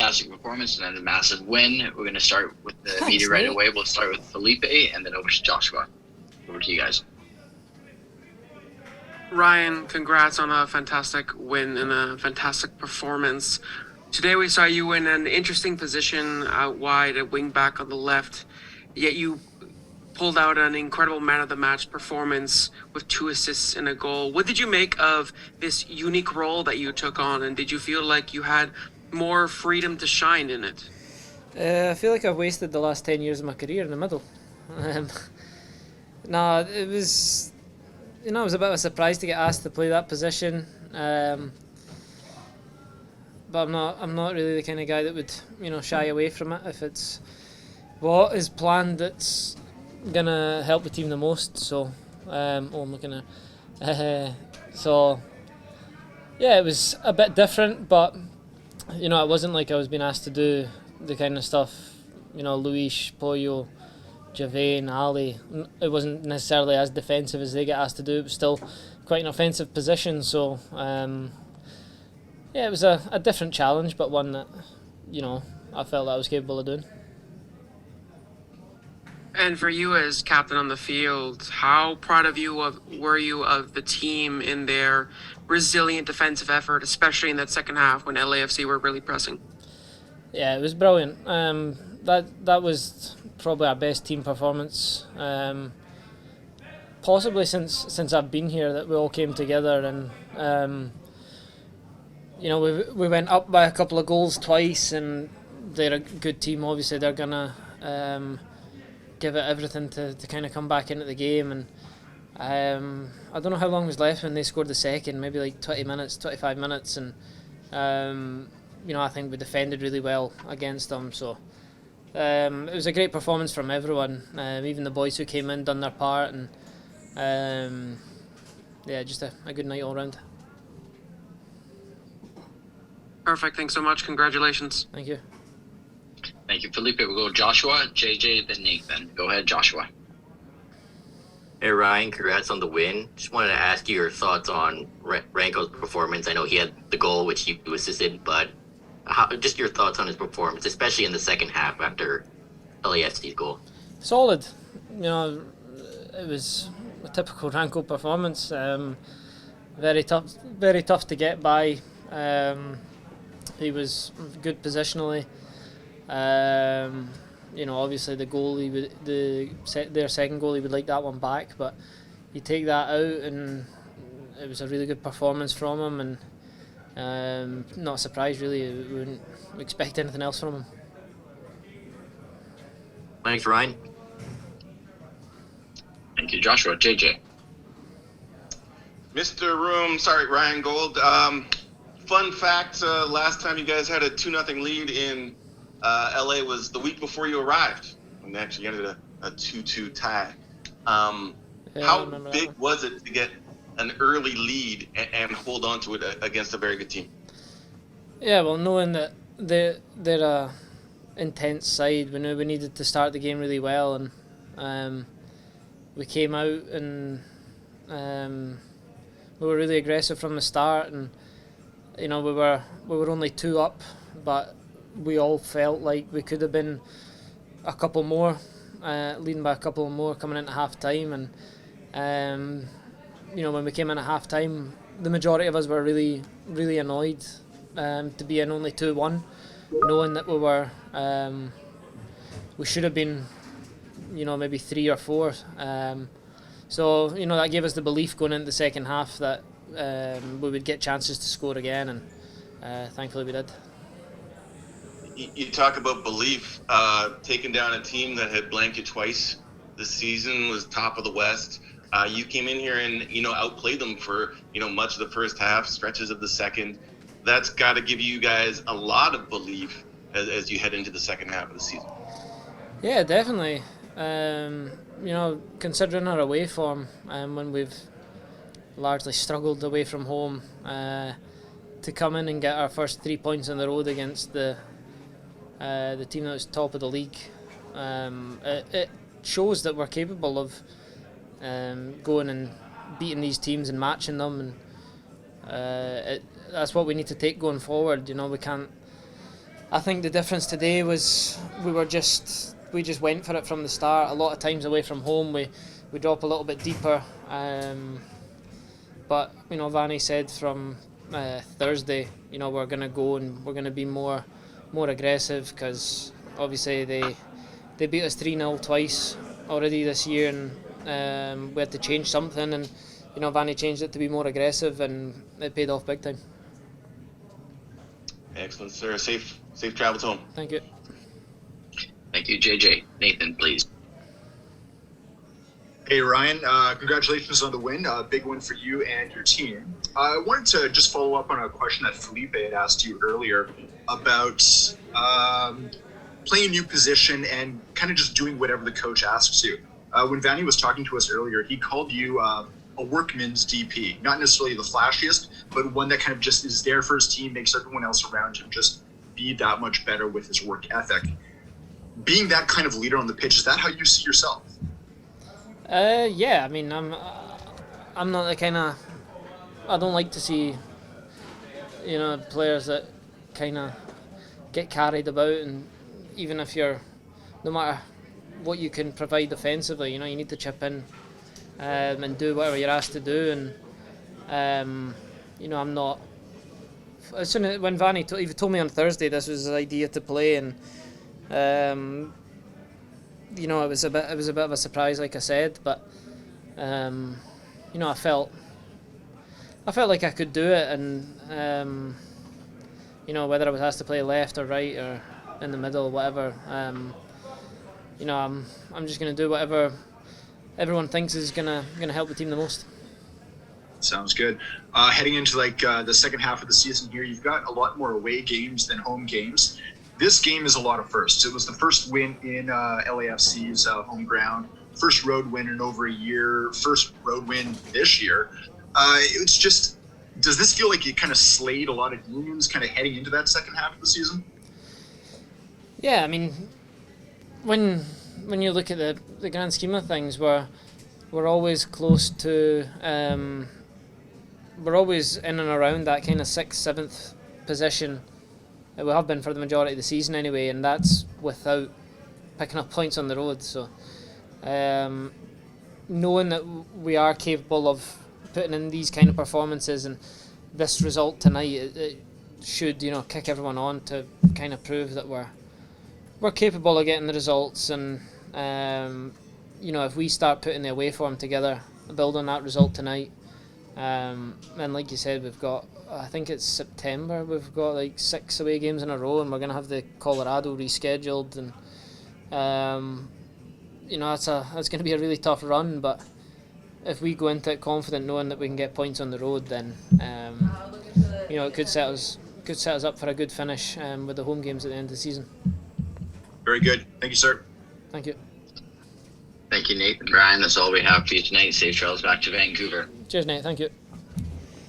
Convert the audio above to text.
fantastic performance and then a massive win. We're going to start with the media right away. We'll start with Felipe and then over to Joshua. Over to you guys. Ryan, congrats on a fantastic win and a fantastic performance. Today we saw you in an interesting position out wide at wing back on the left, yet you pulled out an incredible man of the match performance with 2 assists and a goal. What did you make of this unique role that you took on, and did you feel like you had more freedom to shine in it? I feel like I've wasted the last 10 years of my career in the middle. It was, it was a bit of a surprise to get asked to play that position. But I'm not really the kind of guy that would, shy away from it. If it's what is planned, it's gonna help the team the most. So, I'm looking at. So, yeah, it was a bit different, but it wasn't like I was being asked to do the kind of stuff, Luis, Pollo, Javain, Ali. It wasn't necessarily as defensive as they get asked to do. It was still quite an offensive position. So, yeah, it was a different challenge, but one that, I felt that I was capable of doing. And for you as captain on the field, how proud were you of the team in their resilient defensive effort, especially in that second half when LAFC were really pressing? Yeah, it was brilliant. That was probably our best team performance, possibly since I've been here, that we all came together and. We went up by a couple of goals twice, and they're a good team. Obviously, they're gonna give it everything to kind of come back into the game. And I don't know how long was left when they scored the second. Maybe like 20 minutes, 25 minutes, and I think we defended really well against them. So it was a great performance from everyone. Even the boys who came in done their part, and just a good night all round. Perfect. Thanks so much. Congratulations. Thank you. Thank you, Felipe. We'll go Joshua, JJ, then Nathan. Go ahead, Joshua. Hey, Ryan. Congrats on the win. Just wanted to ask you your thoughts on Ryan Gauld's performance. I know he had the goal, which you assisted, but just your thoughts on his performance, especially in the second half after LAFC's goal. Solid. It was a typical Ryan Gauld performance. Very tough to get by. He was good positionally. Obviously the goal their second goal, he would like that one back, but you take that out, and it was a really good performance from him, and not surprised really. We wouldn't expect anything else from him. Thanks, Ryan. Thank you, Joshua. JJ. Ryan Gauld. Fun fact, last time you guys had a 2-0 lead in LA was the week before you arrived, and they actually ended a 2-2 tie. How big was it to get an early lead and hold on to it against a very good team? Yeah, well, knowing that they're a intense side, we knew we needed to start the game really well, and we came out and we were really aggressive from the start, and we were only 2 up, but we all felt like we could have been a couple more, leading by a couple more coming into half time. And when we came in at half time, the majority of us were really, really annoyed to be in only 2-1, knowing that we should have been, maybe 3 or 4. So that gave us the belief going into the second half that we would get chances to score again, and thankfully we did. You talk about belief. Taking down a team that had blanked you twice this season, was top of the West. You came in here and outplayed them for much of the first half, stretches of the second. That's got to give you guys a lot of belief as you head into the second half of the season. Yeah, definitely. Considering our away form, when we've largely struggled away from home, to come in and get our first 3 points on the road against the team that was top of the league, it shows that we're capable of going and beating these teams and matching them, and that's what we need to take going forward. We can't I think the difference today was we just went for it from the start. A lot of times away from home, we drop a little bit deeper. But Vanny said from Thursday, we're going to go and we're going to be more aggressive, because obviously they beat us 3-0 twice already this year, and we had to change something, and Vanny changed it to be more aggressive, and it paid off big time. Excellent, sir. Safe travels home. Thank you. Thank you, JJ. Nathan, please. Hey Ryan, congratulations on the win. Big win for you and your team. I wanted to just follow up on a question that Felipe had asked you earlier about playing a new position and kind of just doing whatever the coach asks you. When Vanny was talking to us earlier, he called you a workman's DP. Not necessarily the flashiest, but one that kind of just is there for his team, makes everyone else around him just be that much better with his work ethic. Being that kind of leader on the pitch, is that how you see yourself? Yeah, I mean, I'm not the kind of, I don't like to see, players that kind of get carried about, and even if you're, no matter what you can provide defensively, you need to chip in and do whatever you're asked to do, and I'm not. As soon as when Vanny he told me on Thursday this was his idea to play, and it was a bit of a surprise, like I said, but I felt like I could do it, and whether I was asked to play left or right or in the middle, whatever, I'm just going to do whatever everyone thinks is gonna help the team the most. Sounds good. Heading into the second half of the season here, you've got a lot more away games than home games. This game is a lot of firsts. It was the first win in LAFC's home ground, first road win in over a year, first road win this year. It's just, does this feel like you kind of slayed a lot of demons kind of heading into that second half of the season? Yeah, I mean, when you look at the grand scheme of things, we're always close to, we're always in and around that kind of 6th, 7th position. We have been for the majority of the season anyway, and that's without picking up points on the road. So knowing that we are capable of putting in these kind of performances, and this result tonight, it should kick everyone on to kind of prove that we're capable of getting the results. And if we start putting the away form together, build on that result tonight, and like you said, we've got, I think it's September, we've got like 6 away games in a row, and we're going to have the Colorado rescheduled, and that's going to be a really tough run. But if we go into it confident, knowing that we can get points on the road, then it could set us up for a good finish with the home games at the end of the season. Very good. Thank you, sir. Thank you. Thank you, Nathan. Ryan, that's all we have for you tonight. Safe travels back to Vancouver. Cheers, Nate. Thank you.